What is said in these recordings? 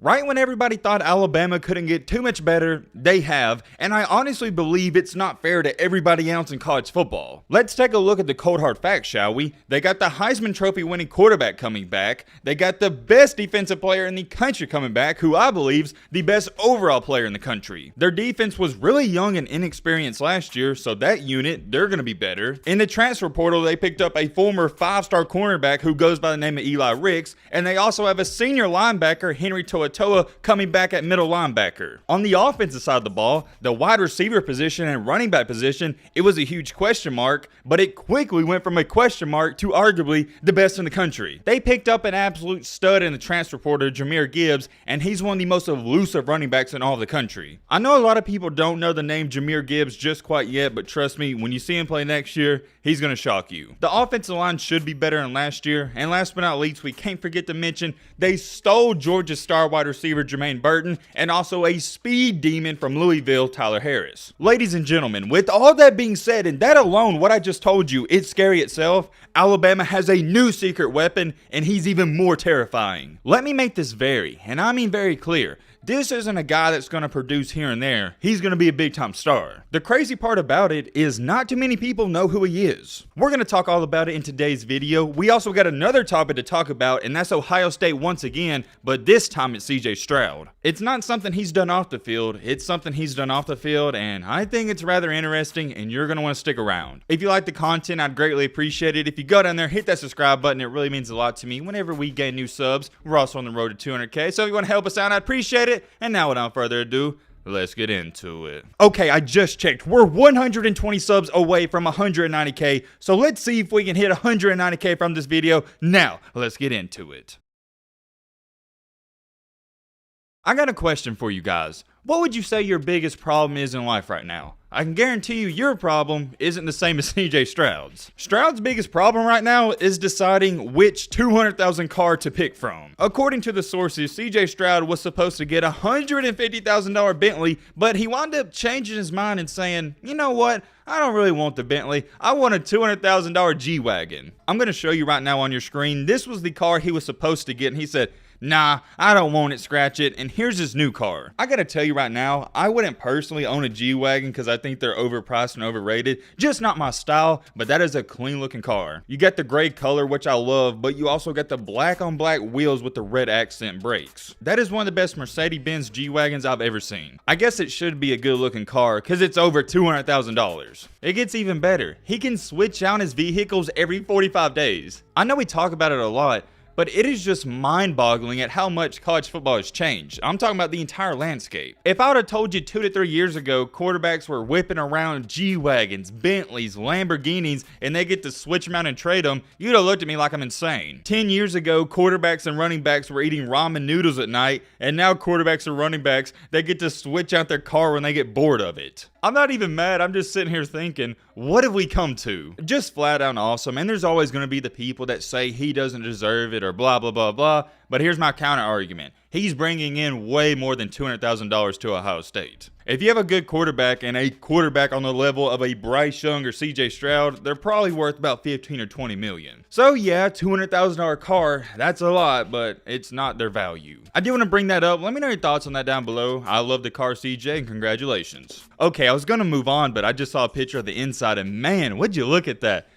Right when everybody thought Alabama couldn't get too much better, they have, and I honestly believe it's not fair to everybody else in college football. Let's take a look at the cold hard facts, shall we? They got the Heisman Trophy winning quarterback coming back, they got the best defensive player in the country coming back, who I believe's the best overall player in the country. Their defense was really young and inexperienced last year, so that unit, they're going to be better. In the transfer portal, they picked up a former 5-star cornerback who goes by the name of Eli Ricks, and they also have a senior linebacker, Henry To'oTo'o, coming back at middle linebacker. On the offensive side of the ball, the wide receiver position and running back position, it was a huge question mark, but it quickly went from a question mark to arguably the best in the country. They picked up an absolute stud in the transfer portal, Jahmyr Gibbs, and he's one of the most elusive running backs in all of the country. I know a lot of people don't know the name Jahmyr Gibbs just quite yet, but trust me, when you see him play next year, he's going to shock you. The offensive line should be better than last year, and last but not least, we can't forget to mention they stole Georgia's star wide receiver Jermaine Burton and also a speed demon from Louisville, Tyler Harris. Ladies and gentlemen, with all that being said, and that alone, what I just told you, it's scary itself, Alabama has a new secret weapon, and he's even more terrifying. Let me make this very, and I mean very clear. This isn't a guy that's going to produce here and there. He's going to be a big-time star. The crazy part about it is not too many people know who he is. We're going to talk all about it in today's video. We also got another topic to talk about, and that's Ohio State once again, but this time it's CJ Stroud. It's not something he's done off the field. It's something he's done off the field, and I think it's rather interesting, and you're going to want to stick around. If you like the content, I'd greatly appreciate it. If you go down there, hit that subscribe button. It really means a lot to me whenever we gain new subs. We're also on the road to 200K, so if you want to help us out, I'd appreciate it. And now without further ado, let's get into it. Okay, I just checked. We're 120 subs away from 190K. So let's see if we can hit 190K from this video. Now, let's get into it. I got a question for you guys. What would you say your biggest problem is in life right now? I can guarantee you your problem isn't the same as CJ Stroud's. Stroud's biggest problem right now is deciding which 200,000 car to pick from. According to the sources, CJ Stroud was supposed to get a $150,000 Bentley, but he wound up changing his mind and saying, you know what? I don't really want the Bentley. I want a $200,000 G-Wagon. I'm going to show you right now on your screen. This was the car he was supposed to get, and he said, nah, I don't want it, scratch it, and here's his new car. I gotta tell you right now, I wouldn't personally own a G-Wagon because I think they're overpriced and overrated. Just not my style, but that is a clean looking car. You got the gray color, which I love, but you also got the black on black wheels with the red accent brakes. That is one of the best Mercedes-Benz G-Wagons I've ever seen. I guess it should be a good looking car because it's over $200,000. It gets even better. He can switch out his vehicles every 45 days. I know we talk about it a lot, but it is just mind-boggling at how much college football has changed. I'm talking about the entire landscape. If I would have told you 2 to 3 years ago, quarterbacks were whipping around G-Wagons, Bentleys, Lamborghinis, and they get to switch them out and trade them, you'd have looked at me like I'm insane. 10 years ago, quarterbacks and running backs were eating ramen noodles at night, and now quarterbacks and running backs, they get to switch out their car when they get bored of it. I'm not even mad, I'm just sitting here thinking, what have we come to? Just flat out awesome, and there's always going to be the people that say he doesn't deserve it or blah blah blah blah, but here's my counter argument. He's bringing in way more than $200,000 to Ohio State. If you have a good quarterback and a quarterback on the level of a Bryce Young or CJ Stroud, they're probably worth about 15 or 20 million. So yeah, $200,000 car, that's a lot, but it's not their value. I do want to bring that up. Let me know your thoughts on that down below. I love the car, CJ, and congratulations. Okay, I was going to move on, but I just saw a picture of the inside, and man, would you look at that.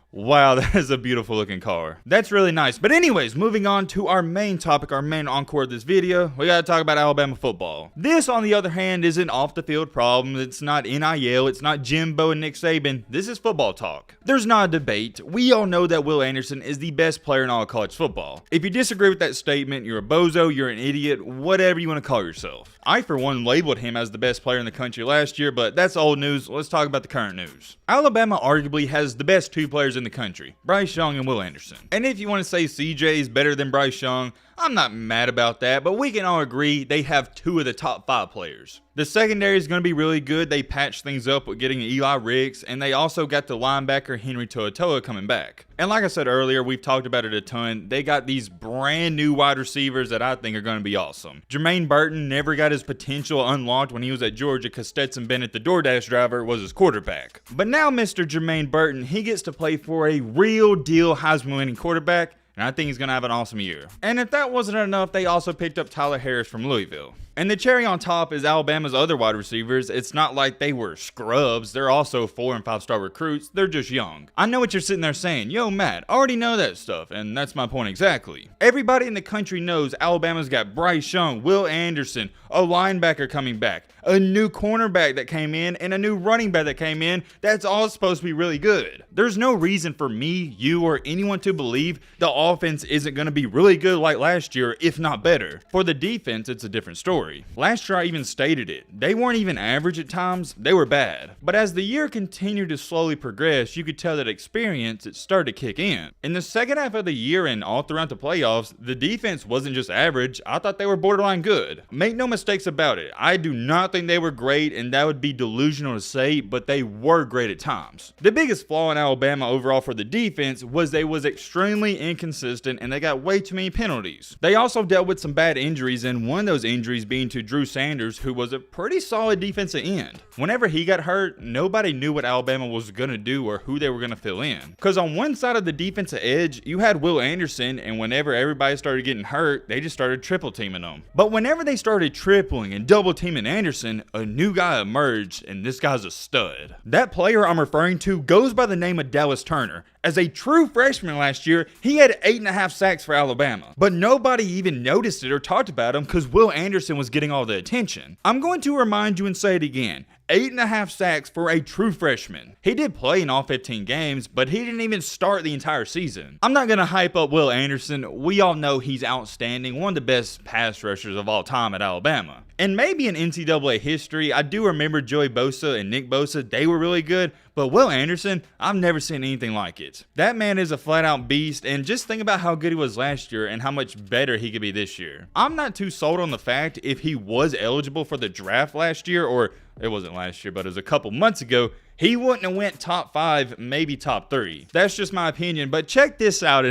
Wow, that is a beautiful looking car. That's really nice. But anyways, moving on to our main topic, our main encore of this video, we gotta talk about Alabama football. This, on the other hand, is an off-the-field problem. It's not NIL, it's not Jimbo and Nick Saban. This is football talk. There's not a debate. We all know that Will Anderson is the best player in all of college football. If you disagree with that statement, you're a bozo, you're an idiot, whatever you want to call yourself. I, for one, labeled him as the best player in the country last year, but that's old news. Let's talk about the current news. Alabama arguably has the best 2 players in the country, Bryce Young and Will Anderson. And if you want to say CJ is better than Bryce Young, I'm not mad about that, but we can all agree they have 2 of the top 5 players. The secondary is going to be really good. They patched things up with getting Eli Ricks, and they also got the linebacker Henry To'oTo'o coming back. And like I said earlier, we've talked about it a ton. They got these brand new wide receivers that I think are going to be awesome. Jermaine Burton never got his potential unlocked when he was at Georgia because Stetson Bennett, the DoorDash driver, was his quarterback. But now Mr. Jermaine Burton, he gets to play for a real deal Heisman winning quarterback. and I think he's going to have an awesome year. And if that wasn't enough, they also picked up Tyler Harris from Louisville. And the cherry on top is Alabama's other wide receivers. It's not like they were scrubs. They're also 4- and 5-star recruits. They're just young. I know what you're sitting there saying. Yo, Matt, I already know that stuff. And that's my point exactly. Everybody in the country knows Alabama's got Bryce Young, Will Anderson, a linebacker coming back, a new cornerback that came in, and a new running back that came in. That's all supposed to be really good. There's no reason for me, you, or anyone to believe the offense isn't going to be really good like last year, if not better. For the defense, it's a different story. Last year I even stated it. They weren't even average at times, they were bad. But as the year continued to slowly progress, you could tell that experience, it started to kick in. In the second half of the year and all throughout the playoffs, the defense wasn't just average, I thought they were borderline good. Make no mistakes about it, I do not think they were great, and that would be delusional to say, but they were great at times. The biggest flaw in Alabama overall for the defense was they was extremely inconsistent and they got way too many penalties. They also dealt with some bad injuries, and one of those injuries being to Drew Sanders, who was a pretty solid defensive end. Whenever he got hurt, nobody knew what Alabama was going to do or who they were going to fill in. Because on one side of the defensive edge, you had Will Anderson, and whenever everybody started getting hurt, they just started triple teaming them. But whenever they started tripling and double teaming Anderson, a new guy emerged, and this guy's a stud. That player I'm referring to goes by the name of Dallas Turner. As a true freshman last year, he had 8.5 sacks for Alabama. But nobody even noticed it or talked about him because Will Anderson was getting all the attention. I'm going to remind you and say it again. 8.5 sacks for a true freshman. He did play in all 15 games, but he didn't even start the entire season. I'm not going to hype up Will Anderson. We all know he's outstanding, one of the best pass rushers of all time at Alabama. And maybe in NCAA history, I do remember Joey Bosa and Nick Bosa, they were really good, but Will Anderson, I've never seen anything like it. That man is a flat-out beast, and just think about how good he was last year and how much better he could be this year. I'm not too sold on the fact if he was eligible for the draft last year, or it wasn't last year, but it was a couple months ago, he wouldn't have went top 5, maybe top 3. That's just my opinion, but check this out.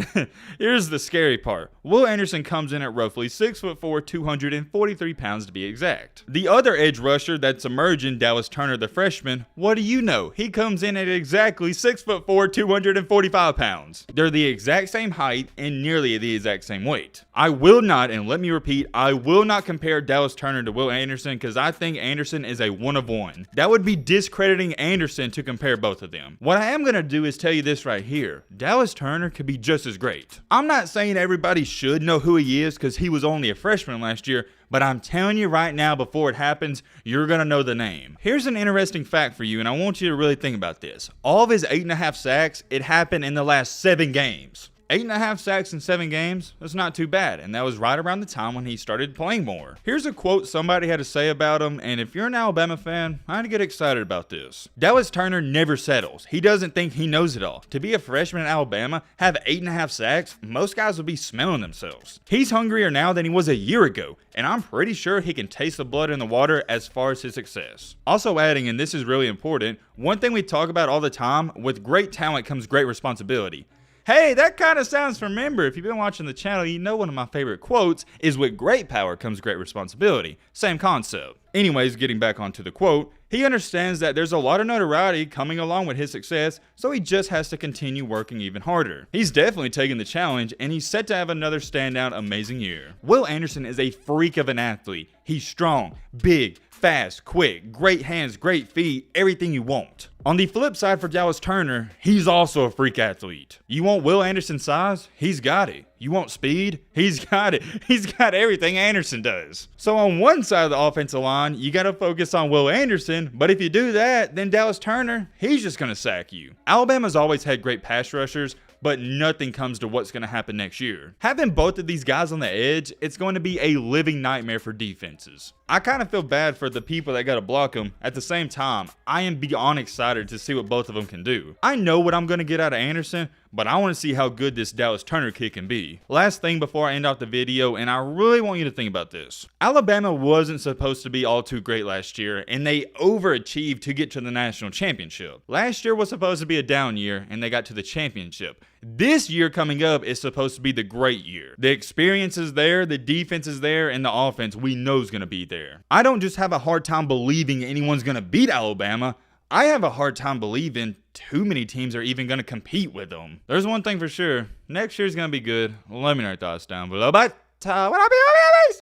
Here's the scary part. Will Anderson comes in at roughly 6'4", 243 pounds to be exact. The other edge rusher that's emerging, Dallas Turner, the freshman, what do you know? He comes in at exactly 6'4", 245 pounds. They're the exact same height and nearly the exact same weight. I will not, and let me repeat, I will not compare Dallas Turner to Will Anderson because I think Anderson is a one of one. That would be discrediting Anderson to compare both of them. What I am going to do is tell you this right here. Dallas Turner could be just as great. I'm not saying everybody should know who he is because he was only a freshman last year, but I'm telling you right now before it happens, you're going to know the name. Here's an interesting fact for you, and I want you to really think about this. All of his 8.5 sacks, it happened in the last 7 games. 8.5 sacks in 7 games, that's not too bad, and that was right around the time when he started playing more. Here's a quote somebody had to say about him, and if you're an Alabama fan, I'd get excited about this. Dallas Turner never settles. He doesn't think he knows it all. To be a freshman in Alabama, have 8.5 sacks, most guys would be smelling themselves. He's hungrier now than he was a year ago, and I'm pretty sure he can taste the blood in the water as far as his success. Also adding, and this is really important, one thing we talk about all the time, with great talent comes great responsibility. Hey, that kind of sounds familiar. If you've been watching the channel, you know one of my favorite quotes is with great power comes great responsibility. Same concept. Anyways, getting back onto the quote, he understands that there's a lot of notoriety coming along with his success, so he just has to continue working even harder. He's definitely taking the challenge, and he's set to have another standout amazing year. Will Anderson is a freak of an athlete. He's strong, big, fast, quick, great hands, great feet, everything you want. On the flip side for Dallas Turner, he's also a freak athlete. You want Will Anderson's size? He's got it. You want speed? He's got it. He's got everything Anderson does. So on one side of the offensive line, you got to focus on Will Anderson, but if you do that, then Dallas Turner, he's just going to sack you. Alabama's always had great pass rushers, but nothing comes to what's going to happen next year. Having both of these guys on the edge, it's going to be a living nightmare for defenses. I kind of feel bad for the people that got to block them. At the same time, I am beyond excited to see what both of them can do. I know what I'm going to get out of Anderson, but I want to see how good this Dallas Turner kid can be. Last thing before I end off the video, and I really want you to think about this. Alabama wasn't supposed to be all too great last year, and they overachieved to get to the national championship. Last year was supposed to be a down year, and they got to the championship. This year coming up is supposed to be the great year. The experience is there, the defense is there, and the offense we know is going to be there. I don't just have a hard time believing anyone's going to beat Alabama. I have a hard time believing too many teams are even going to compete with them. There's one thing for sure. Next year's going to be good. Let me know your thoughts down below. But what up,